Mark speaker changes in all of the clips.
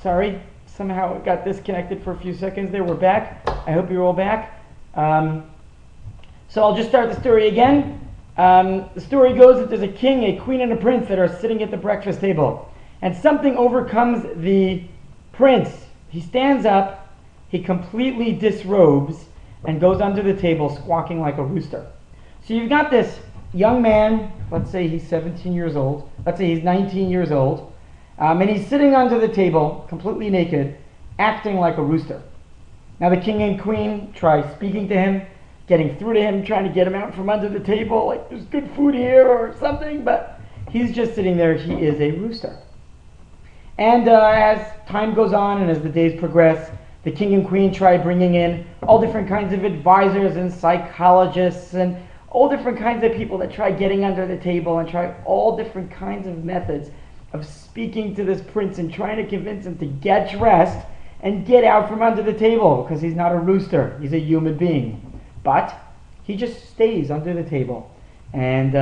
Speaker 1: Sorry, somehow it got disconnected for a few seconds there. We're back. I hope you're all back. So I'll just start the story again. The story goes that there's a king, a queen, and a prince that are sitting at the breakfast table. And something overcomes the prince. He stands up, he completely disrobes, and goes under the table squawking like a rooster. So you've got this young man, let's say he's 17 years old, let's say he's 19 years old, and he's sitting under the table, completely naked, acting like a rooster. Now the king and queen try speaking to him, getting through to him, trying to get him out from under the table, like there's good food here or something, but he's just sitting there. He is a rooster. And as time goes on and as the days progress, the king and queen try bringing in all different kinds of advisors and psychologists and all different kinds of people that try getting under the table and try all different kinds of methods of speaking to this prince and trying to convince him to get dressed and get out from under the table, because he's not a rooster, he's a human being. But he just stays under the table and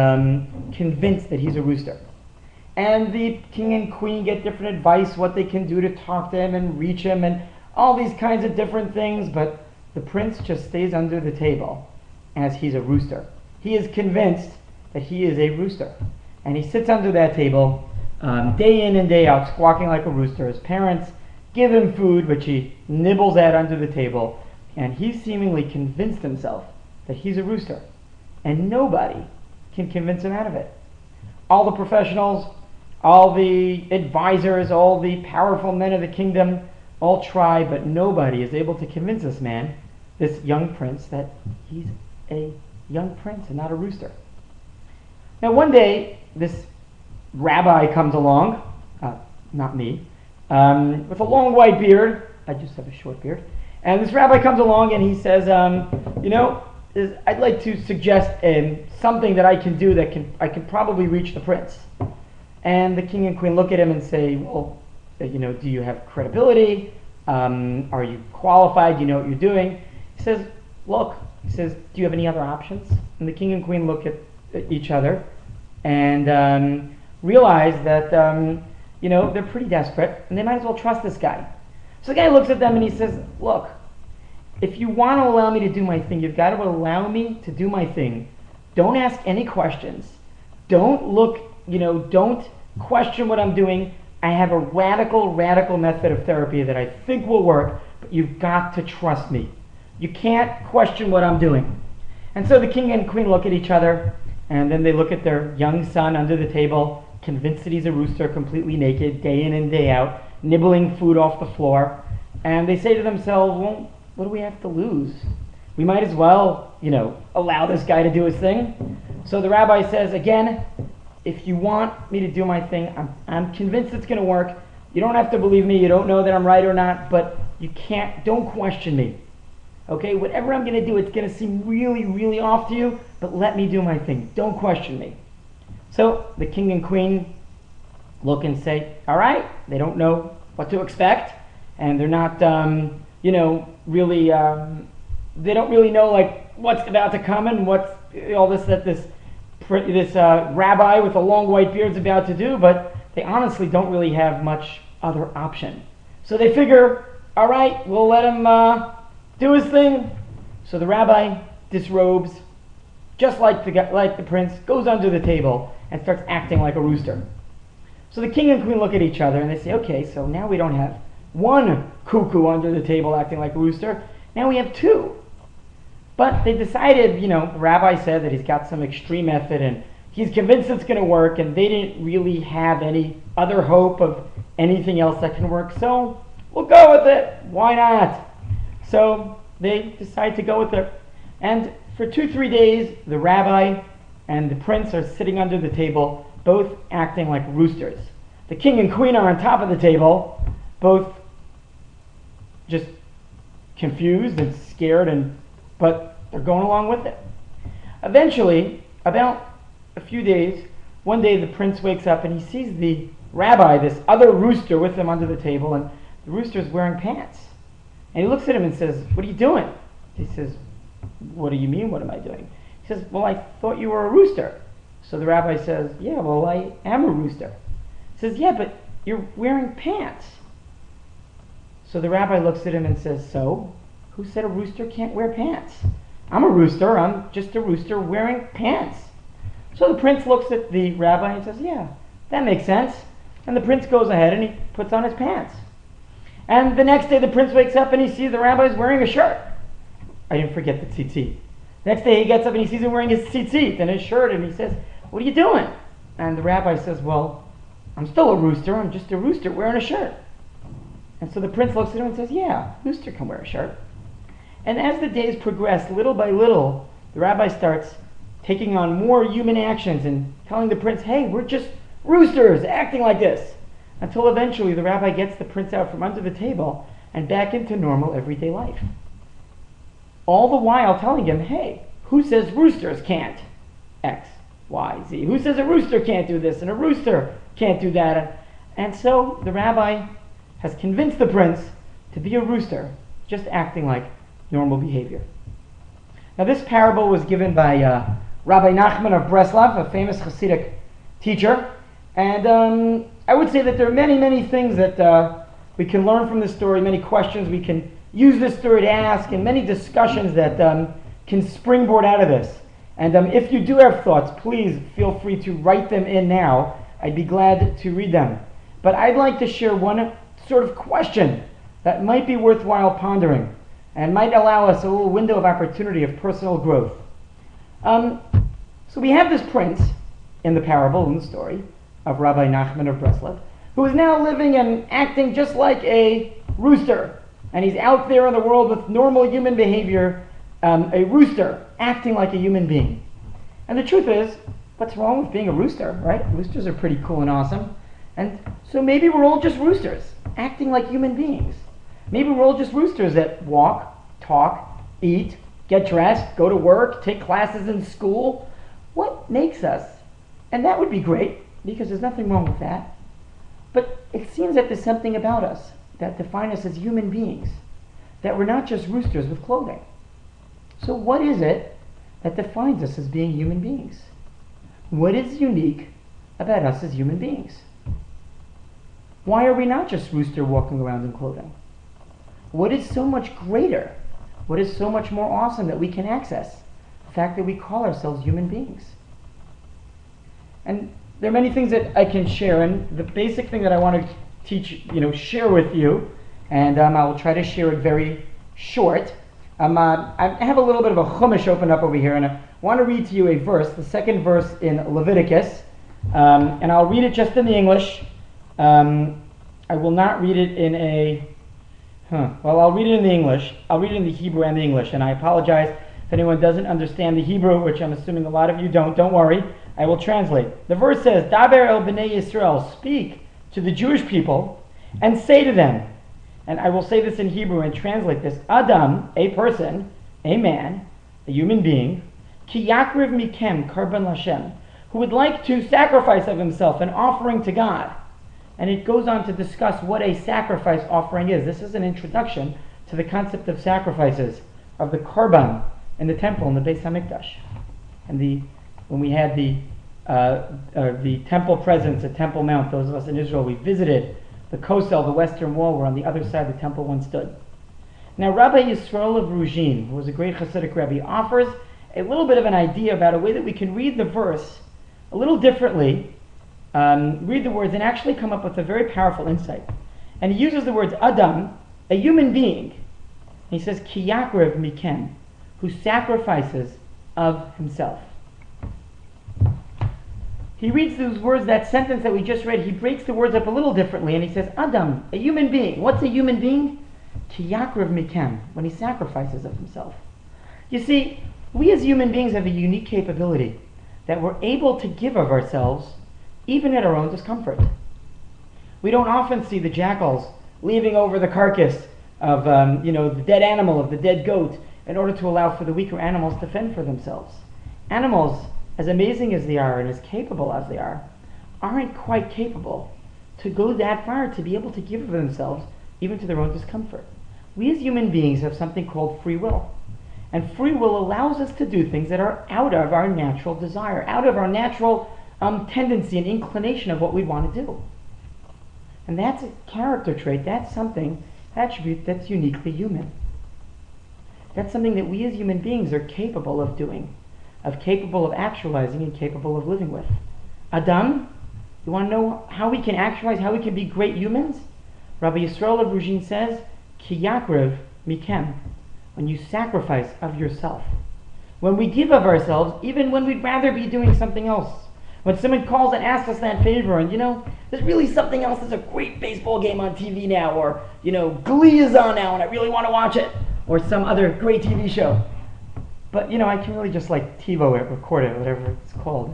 Speaker 1: convinced that he's a rooster. And the king and queen get different advice, what they can do to talk to him and reach him and all these kinds of different things, but the prince just stays under the table as he's a rooster. He is convinced that he is a rooster. And he sits under that table day in and day out, squawking like a rooster. His parents give him food, which he nibbles at under the table, and he's seemingly convinced himself that he's a rooster. And nobody can convince him out of it. All the professionals, all the advisors, all the powerful men of the kingdom all try, but nobody is able to convince this man, this young prince, that he's a young prince and not a rooster. Now one day, this rabbi comes along, not me, with a long white beard. I just have a short beard. And this rabbi comes along and he says, I'd like to suggest something that I can do that I can probably reach the prince. And the king and queen look at him and say, well, do you have credibility? Are you qualified? Do you know what you're doing? He says, do you have any other options? And the king and queen look at each other and realize that, they're pretty desperate and they might as well trust this guy. So the guy looks at them and he says, look, if you want to allow me to do my thing, you've got to allow me to do my thing. Don't ask any questions. Don't don't question what I'm doing. I have a radical method of therapy that I think will work, but you've got to trust me. You can't question what I'm doing. And so the king and queen look at each other, and then they look at their young son under the table, convinced that he's a rooster, completely naked, day in and day out, nibbling food off the floor. And they say to themselves, well, what do we have to lose? We might as well, allow this guy to do his thing. So the rabbi says, again, if you want me to do my thing, I'm convinced it's going to work. You don't have to believe me. You don't know that I'm right or not, but don't question me. Okay, whatever I'm going to do, it's going to seem really, really off to you, but let me do my thing. Don't question me. So the king and queen look and say, all right. They don't know what to expect, and they're not, really, they don't really know like what's about to come and what's all this that this rabbi with a long white beard is about to do, but they honestly don't really have much other option. So they figure, all right, we'll let him do his thing. So the rabbi disrobes, just like the prince, goes under the table and starts acting like a rooster. So the king and queen look at each other and they say, okay, so now we don't have one cuckoo under the table acting like a rooster. Now we have two. But they decided, the rabbi said that he's got some extreme method and he's convinced it's going to work, and they didn't really have any other hope of anything else that can work. So we'll go with it. Why not? So they decide to go with it. And for 2-3 days, the rabbi and the prince are sitting under the table, both acting like roosters. The king and queen are on top of the table, both just confused and scared, but they're going along with it. Eventually, about a few days, one day the prince wakes up and he sees the rabbi, this other rooster, with him under the table, and the rooster's wearing pants. And he looks at him and says, what are you doing? He says, what do you mean, what am I doing? He says, well, I thought you were a rooster. So the rabbi says, yeah, well, I am a rooster. He says, yeah, but you're wearing pants. So the rabbi looks at him and says, so, who said a rooster can't wear pants? I'm a rooster. I'm just a rooster wearing pants. So the prince looks at the rabbi and says, yeah, that makes sense. And the prince goes ahead and he puts on his pants. And the next day the prince wakes up and he sees the rabbi's wearing a shirt. I didn't forget the tzitzit. Next day he gets up and he sees him wearing his tzitzit and his shirt, and he says, what are you doing? And the rabbi says, well, I'm still a rooster. I'm just a rooster wearing a shirt. And so the prince looks at him and says, yeah, rooster can wear a shirt. And as the days progress, little by little, the rabbi starts taking on more human actions and telling the prince, hey, we're just roosters acting like this. Until eventually the rabbi gets the prince out from under the table and back into normal everyday life. All the while telling him, hey, who says roosters can't X, Y, Z? Who says a rooster can't do this and a rooster can't do that? And so the rabbi has convinced the prince to be a rooster, just acting like normal behavior. Now this parable was given by Rabbi Nachman of Breslov, a famous Hasidic teacher. And I would say that there are many, many things that we can learn from this story, many questions we can use this story to ask, and many discussions that can springboard out of this. And if you do have thoughts, please feel free to write them in now. I'd be glad to read them. But I'd like to share one sort of question that might be worthwhile pondering and might allow us a little window of opportunity of personal growth. So we have this prince in the parable, in the story of Rabbi Nachman of Breslov, who is now living and acting just like a rooster. And he's out there in the world with normal human behavior, a rooster acting like a human being. And the truth is, what's wrong with being a rooster, right? Roosters are pretty cool and awesome. And so maybe we're all just roosters, acting like human beings. Maybe we're all just roosters that walk, talk, eat, get dressed, go to work, take classes in school. What makes us? And that would be great, because there's nothing wrong with that. But it seems that there's something about us that define us as human beings, that we're not just roosters with clothing. So what is it that defines us as being human beings? What is unique about us as human beings? Why are we not just rooster walking around in clothing? What is so much greater? What is so much more awesome that we can access? The fact that we call ourselves human beings. And there are many things that I can share, and the basic thing that I want to teach, share with you, and I will try to share it very short. I have a little bit of a chumash open up over here, and I want to read to you a verse, the second verse in Leviticus, and I'll read it just in the English. I will not read it in I'll read it in the English. I'll read it in the Hebrew and the English, and I apologize if anyone doesn't understand the Hebrew, which I'm assuming a lot of you don't worry. I will translate. The verse says, Daber el b'nei Yisrael, speak to the Jewish people and say to them, and I will say this in Hebrew and translate this, Adam, a person, a man, a human being, ki yakriv mikem karban lashem, who would like to sacrifice of himself, an offering to God. And it goes on to discuss what a sacrifice offering is. This is an introduction to the concept of sacrifices, of the karban in the temple, in the Beis HaMikdash. And when we had the temple presence at Temple Mount, those of us in Israel, we visited the Kosel, the western wall, where on the other side the temple once stood. Now Rabbi Yisrael of Ruzhin, who was a great Hasidic Rabbi, offers a little bit of an idea about a way that we can read the verse a little differently, read the words, and actually come up with a very powerful insight. And he uses the words Adam, a human being. And he says, Ki yakriv mikem, who sacrifices of himself. He reads those words, that sentence that we just read, he breaks the words up a little differently, and he says, Adam, a human being. What's a human being? Ki yakriv mikem, when he sacrifices of himself. You see, we as human beings have a unique capability that we're able to give of ourselves even at our own discomfort. We don't often see the jackals leaving over the carcass of the dead animal, of the dead goat, in order to allow for the weaker animals to fend for themselves. Animals, as amazing as they are and as capable as they are, aren't quite capable to go that far to be able to give of themselves even to their own discomfort. We as human beings have something called free will. And free will allows us to do things that are out of our natural desire, out of our natural tendency and inclination of what we want to do. And that's a character trait. That's something attribute that's uniquely human. That's something that we as human beings are capable of doing, capable of actualizing and capable of living with. Adam, you want to know how we can actualize, how we can be great humans? Rabbi Yisrael of Ruzhin says, Ki yakrev mikem, when you sacrifice of yourself. When we give of ourselves, even when we'd rather be doing something else. When someone calls and asks us that favor, and there's really something else, there's a great baseball game on TV now, or Glee is on now and I really want to watch it, or some other great TV show. But I can really just TiVo it, record it, whatever it's called.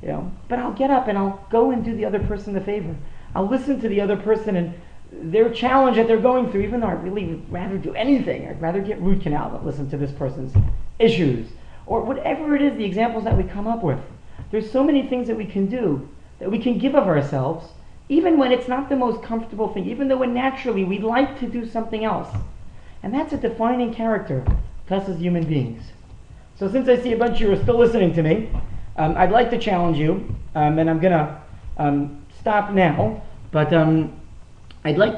Speaker 1: And, but I'll get up and I'll go and do the other person the favor. I'll listen to the other person and their challenge that they're going through, even though I really would rather do anything. I'd rather get root canal than listen to this person's issues. Or whatever it is, the examples that we come up with. There's so many things that we can do, that we can give of ourselves, even when it's not the most comfortable thing, even though naturally we'd like to do something else. And that's a defining character of us as human beings. So since I see a bunch of you are still listening to me, I'd like to challenge you, and I'm going to stop now, but I'd like